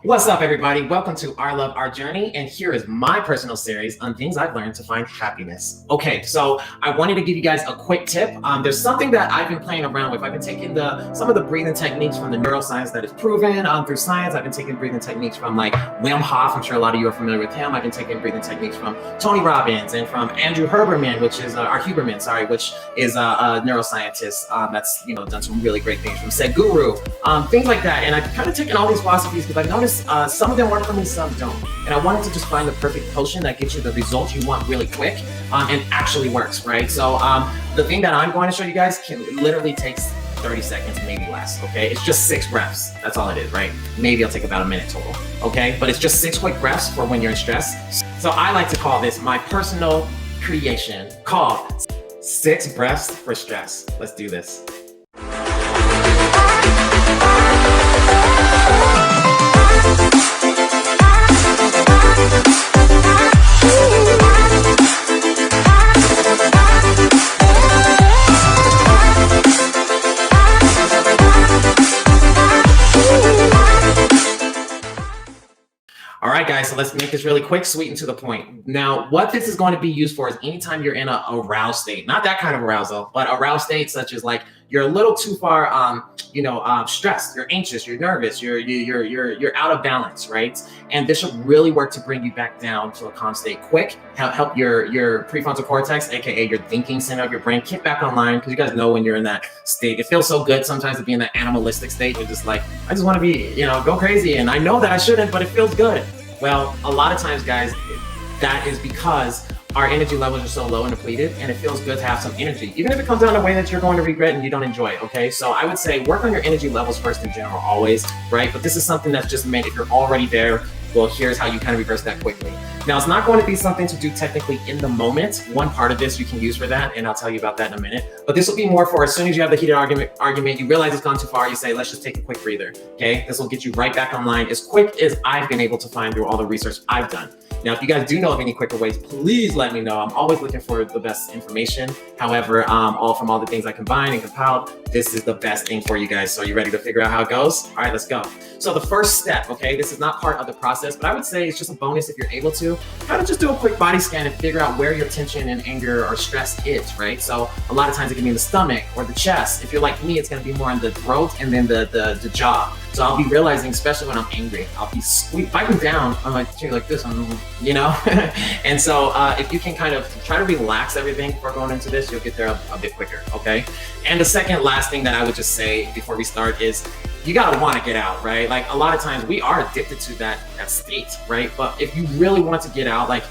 What's up, everybody? Welcome to Our Love, Our Journey, and here is my personal series on things I've learned to find happiness. Okay, so I wanted to give you guys a quick tip. There's something that I've been playing around with. I've been taking some of the breathing techniques from the neuroscience that is proven through science. I've been taking breathing techniques from like Wim Hof. I'm sure a lot of you are familiar with him. I've been taking breathing techniques from Tony Robbins and from Andrew Huberman, which is which is a neuroscientist that's done some really great things, from Sadhguru, things like that. And I've kind of taken all these philosophies because I've noticed some of them work for me, some don't. And I wanted to just find the perfect potion that gets you the results you want really quick and actually works, right? So the thing that I'm going to show you guys literally takes 30 seconds, maybe less, okay? It's just 6 breaths. That's all it is, right? Maybe it'll take about a minute total, okay? But it's just 6 quick breaths for when you're in stress. So I like to call this my personal creation called 6 breaths for stress. Let's do this. All right, guys, so let's make this really quick, sweet, and to the point. Now, what this is going to be used for is anytime you're in a aroused state, not that kind of arousal, but aroused state such as like you're a little too far, stressed, you're anxious, you're nervous, you're out of balance, right? And this should really work to bring you back down to a calm state quick, help your prefrontal cortex, aka your thinking center of your brain, kick back online, because you guys know when you're in that state, it feels so good sometimes to be in that animalistic state. You're just like, I just want to be, go crazy, and I know that I shouldn't, but it feels good. Well, a lot of times, guys, that is because our energy levels are so low and depleted, and it feels good to have some energy, even if it comes out in a way that you're going to regret and you don't enjoy it, okay? So I would say work on your energy levels first in general, always, right? But this is something that's just meant if you're already there, well, here's how you kind of reverse that quickly. Now, it's not going to be something to do technically in the moment. One part of this you can use for that, and I'll tell you about that in a minute. But this will be more for as soon as you have the heated argument, you realize it's gone too far, you say, let's just take a quick breather, okay? This will get you right back online as quick as I've been able to find through all the research I've done. Now, if you guys do know of any quicker ways, please let me know. I'm always looking for the best information. However, from all the things I combined and compiled, this is the best thing for you guys. So are you ready to figure out how it goes? All right, let's go. So the first step, okay, this is not part of the process, but I would say it's just a bonus if you're able to. Kind of just do a quick body scan and figure out where your tension and anger or stress is, right? So a lot of times it can be in the stomach or the chest. If you're like me, it's gonna be more in the throat and then the jaw. So I'll be realizing, especially when I'm angry, I'll be biting down. I'm like this, and so if you can kind of try to relax everything before going into this, you'll get there a bit quicker, okay? And the second last thing that I would just say before we start is you gotta want to get out, right? Like a lot of times we are addicted to that state, right? But if you really want to get out, like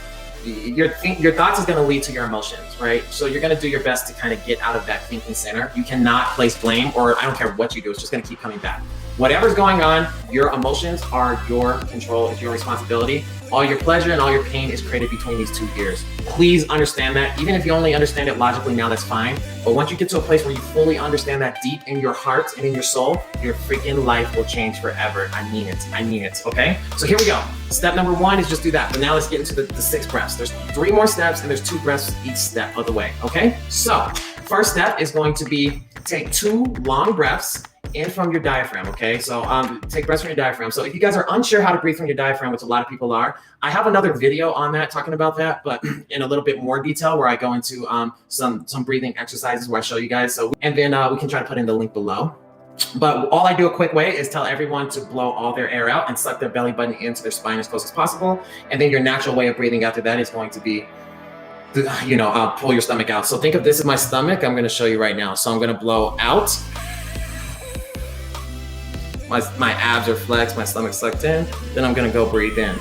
your thoughts is going to lead to your emotions, right? So you're going to do your best to kind of get out of that thinking center. You cannot place blame, or I don't care what you do, it's just going to keep coming back. Whatever's going on, your emotions are your control, it's your responsibility. All your pleasure and all your pain is created between these 2 ears. Please understand that. Even if you only understand it logically now, that's fine. But once you get to a place where you fully understand that deep in your heart and in your soul, your freaking life will change forever. I mean it, okay? So here we go. Step number 1 is just do that. But now let's get into the 6 breaths. There's 3 more steps and there's 2 breaths each step of the way, okay? So first step is going to be take 2 long breaths in from your diaphragm, okay? So take breaths from your diaphragm. So if you guys are unsure how to breathe from your diaphragm, which a lot of people are, I have another video on that talking about that, but in a little bit more detail where I go into some breathing exercises where I show you guys. So, and then we can try to put in the link below. But all I do a quick way is tell everyone to blow all their air out and suck their belly button into their spine as close as possible. And then your natural way of breathing after that is going to be, pull your stomach out. So think of this as my stomach. I'm gonna show you right now. So I'm gonna blow out. My abs are flexed, my stomach's sucked in. Then I'm gonna go breathe in.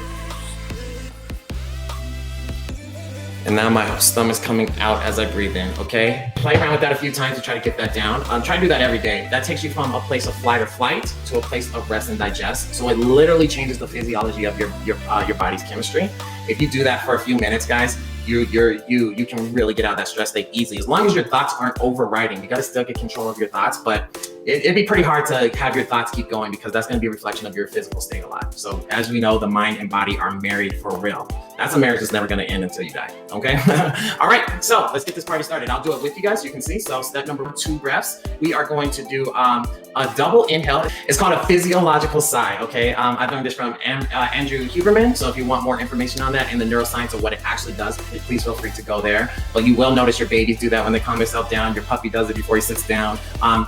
And now my stomach's coming out as I breathe in, okay? Play around with that a few times to try to get that down. Try to do that every day. That takes you from a place of flight or flight to a place of rest and digest. So it literally changes the physiology of your body's chemistry. If you do that for a few minutes, guys, you can really get out of that stress state easily. As long as your thoughts aren't overriding, you gotta still get control of your thoughts, but it'd be pretty hard to have your thoughts keep going because that's going to be a reflection of your physical state a lot. So as we know, the mind and body are married for real. That's a marriage that's never going to end until you die. Okay. All right. So let's get this party started. I'll do it with you guys. You can see. So step number 2 breaths. We are going to do a double inhale. It's called a physiological sigh. Okay. I've learned this from Andrew Huberman. So if you want more information on that and the neuroscience of what it actually does, please feel free to go there. But you will notice your babies do that when they calm themselves down. Your puppy does it before he sits down.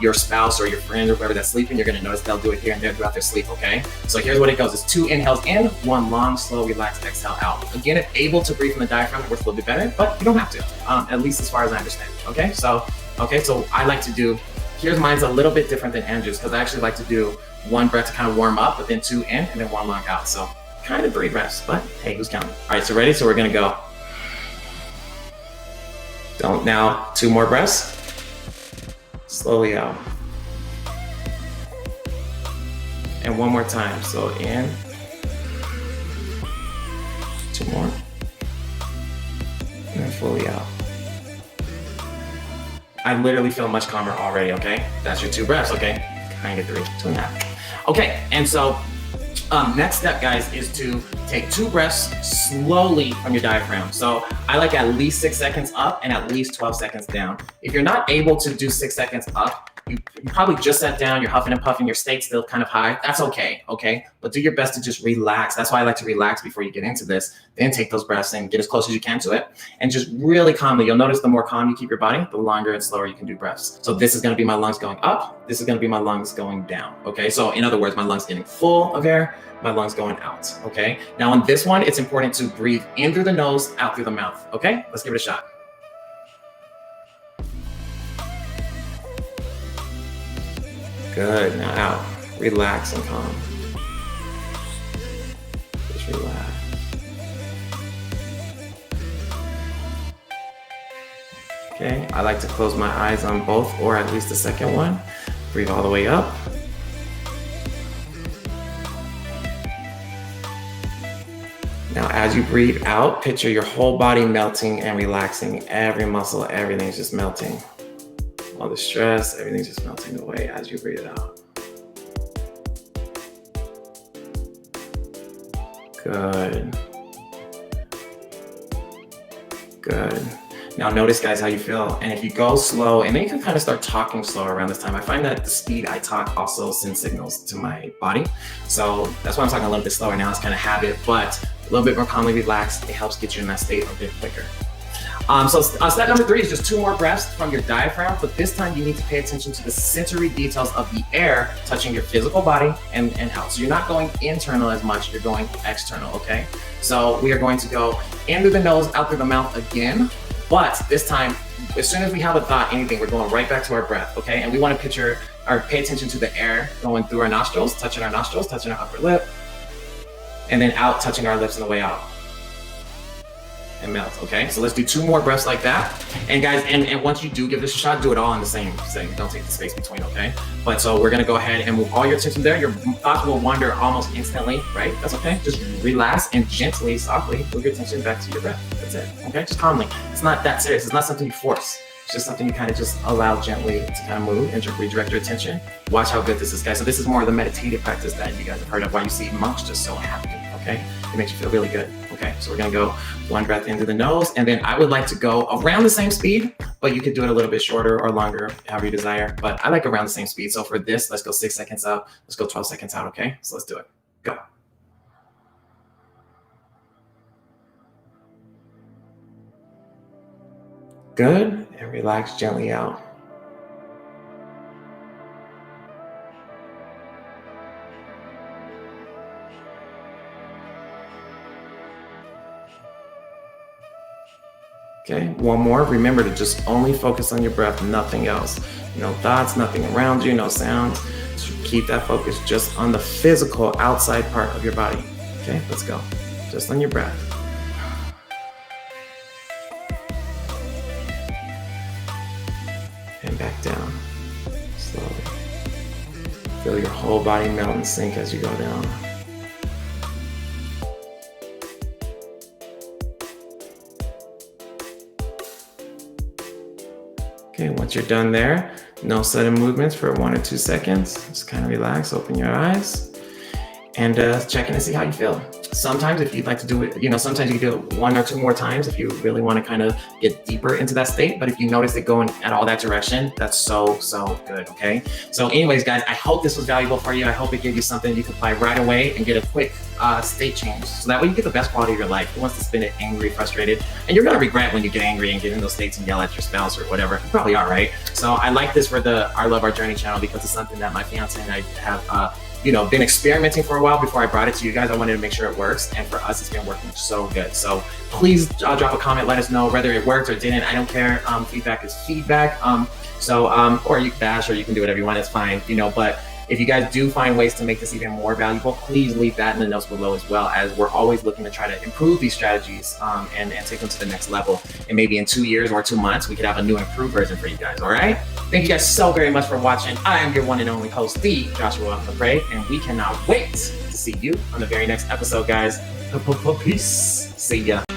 Your spouse or your friend or whoever that's sleeping, you're going to notice they'll do it here and there throughout their sleep. Okay. So here's what it goes. It's 2 inhales in, 1 long, slow, relaxed exhale out. Again, if able to breathe from the diaphragm, it works a little bit better, but you don't have to, at least as far as I understand. Okay. So I like to do, here's mine's a little bit different than Andrew's because I actually like to do 1 breath to kind of warm up, but then 2 in and then 1 long out. So kind of 3 breaths, but hey, who's counting? All right. So ready? So we're going to go. Now 2 more breaths. Slowly out. And 1 more time. So in. 2 more. And then fully out. I literally feel much calmer already, okay? That's your 2 breaths, okay? Kind of 3, 2.5. Okay, and so next step, guys, is to take 2 breaths slowly from your diaphragm. So I like at least 6 seconds up and at least 12 seconds down. If you're not able to do 6 seconds up, you probably just sat down, you're huffing and puffing, your state's still kind of high. That's okay, okay? But do your best to just relax. That's why I like to relax before you get into this. Then take those breaths and get as close as you can to it. And just really calmly, you'll notice the more calm you keep your body, the longer and slower you can do breaths. So this is gonna be my lungs going up. This is gonna be my lungs going down, okay? So in other words, my lungs getting full of air, my lungs going out, okay? Now on this one, it's important to breathe in through the nose, out through the mouth, okay? Let's give it a shot. Good, now out. Relax and calm. Just relax. Okay, I like to close my eyes on both or at least the second one. Breathe all the way up. Now, as you breathe out, picture your whole body melting and relaxing. Every muscle, everything's just melting. All the stress, everything's just melting away as you breathe it out. Good. Good. Now notice, guys, how you feel. And if you go slow, and then you can kind of start talking slower around this time. I find that the speed I talk also sends signals to my body. So that's why I'm talking a little bit slower now. It's kind of habit, but a little bit more calmly relaxed. It helps get you in that state a bit quicker. So step number 3 is just 2 more breaths from your diaphragm, but this time you need to pay attention to the sensory details of the air touching your physical body and health. So you're not going internal as much, you're going external, okay? So we are going to go in through the nose, out through the mouth again, but this time, as soon as we have a thought, anything, we're going right back to our breath, okay? And we want to picture or pay attention to the air going through our nostrils, touching our upper lip, and then out, touching our lips on the way out. And melt, okay? So let's do 2 more breaths like that. And guys, and once you do give this a shot, do it all in the same thing. Don't take the space between, okay? But so we're gonna go ahead and move all your attention there. Your thoughts will wander almost instantly, right? That's okay. Just relax and gently, softly move your attention back to your breath. That's it, okay? Just calmly. It's not that serious. It's not something you force. It's just something you kind of just allow gently to kind of move and redirect your attention. Watch how good this is, guys. So this is more of the meditative practice that you guys have heard of, why you see monks just so happy, okay? It makes you feel really good. Okay, so we're gonna go 1 breath into the nose, and then I would like to go around the same speed, but you could do it a little bit shorter or longer, however you desire. But I like around the same speed. So for this, let's go 6 seconds up. Let's go 12 seconds out, okay? So let's do it. Go. Good, and relax gently out. Okay, 1 more. Remember to just only focus on your breath, nothing else. No thoughts, nothing around you, no sounds. So keep that focus just on the physical outside part of your body. Okay, let's go. Just on your breath. And back down, slowly. Feel your whole body melt and sink as you go down. Okay, once you're done there, no sudden movements for 1 or 2 seconds. Just kind of relax, open your eyes, and check in and see how you feel. Sometimes if you'd like to do it, sometimes you can do it 1 or 2 more times if you really want to kind of get deeper into that state. But if you notice it going at all that direction, that's so good, okay? So anyways, guys, I hope this was valuable for you. I hope it gave you something you can apply right away and get a quick state change. So that way you get the best quality of your life. Who wants to spend it angry, frustrated? And you're gonna regret when you get angry and get in those states and yell at your spouse or whatever. You probably are, right? So I like this for the Our Love, Our Journey channel because it's something that my fiance and I have been experimenting for a while before I brought it to you guys. I wanted to make sure it works, and for us, it's been working so good. So please drop a comment, let us know whether it worked or didn't. I don't care. Feedback is feedback. Or you can bash, or you can do whatever you want. It's fine, But if you guys do find ways to make this even more valuable, please leave that in the notes below, as well, as we're always looking to try to improve these strategies and take them to the next level. And maybe in 2 years or 2 months, we could have a new improved version for you guys. All right. Thank you guys so very much for watching. I am your one and only host, the Joshua McRae, and we cannot wait to see you on the very next episode, guys. Peace. See ya.